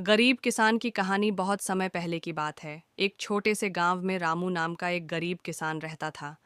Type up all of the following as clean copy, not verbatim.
गरीब किसान की कहानी बहुत समय पहले की बात है। एक छोटे से गांव में रामू नाम का एक गरीब किसान रहता था।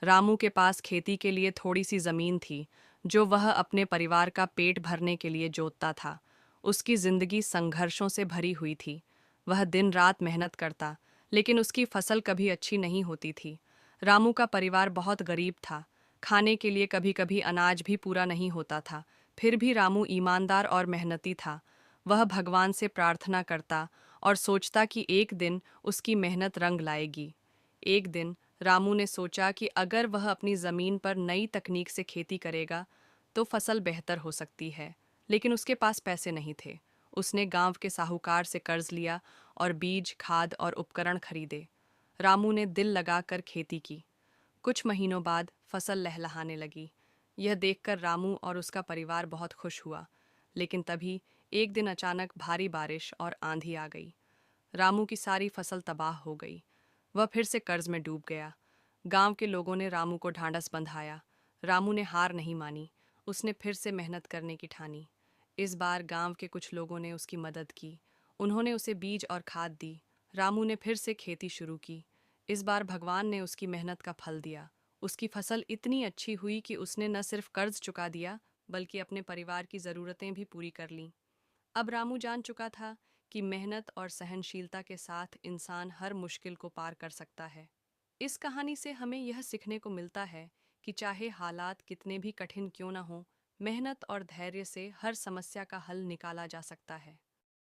रामू के पास खेती के लिए थोड़ी सी जमीन थी, जो वह अपने परिवार का पेट भरने के लिए जोतता था। उसकी जिंदगी संघर्षों से भरी हुई थी। वह दिन रात मेहनत करता, लेकिन उसकी फसल कभी अच्छी नहीं होती थी। रामू का परिवार बहुत गरीब था। खाने के लिए कभी कभी अनाज भी पूरा नहीं होता था। फिर भी रामू ईमानदार और मेहनती था। वह भगवान से प्रार्थना करता और सोचता कि एक दिन उसकी मेहनत रंग लाएगी। एक दिन रामू ने सोचा कि अगर वह अपनी ज़मीन पर नई तकनीक से खेती करेगा तो फसल बेहतर हो सकती है। लेकिन उसके पास पैसे नहीं थे। उसने गांव के साहूकार से कर्ज लिया और बीज, खाद और उपकरण खरीदे। रामू ने दिल लगाकर खेती की। कुछ महीनों बाद फसल लहलहाने लगी। यह देखकर रामू और उसका परिवार बहुत खुश हुआ। लेकिन तभी एक दिन अचानक भारी बारिश और आंधी आ गई। रामू की सारी फसल तबाह हो गई। वह फिर से कर्ज में डूब गया। गांव के लोगों ने रामू को ढांढस बंधाया। रामू ने हार नहीं मानी। उसने फिर से मेहनत करने की ठानी। इस बार गांव के कुछ लोगों ने उसकी मदद की। उन्होंने उसे बीज और खाद दी। रामू ने फिर से खेती शुरू की। इस बार भगवान ने उसकी मेहनत का फल दिया। उसकी फसल इतनी अच्छी हुई कि उसने न सिर्फ कर्ज चुका दिया, बल्कि अपने परिवार की ज़रूरतें भी पूरी कर लीं। अब रामू जान चुका था कि मेहनत और सहनशीलता के साथ इंसान हर मुश्किल को पार कर सकता है। इस कहानी से हमें यह सीखने को मिलता है कि चाहे हालात कितने भी कठिन क्यों न हों, मेहनत और धैर्य से हर समस्या का हल निकाला जा सकता है।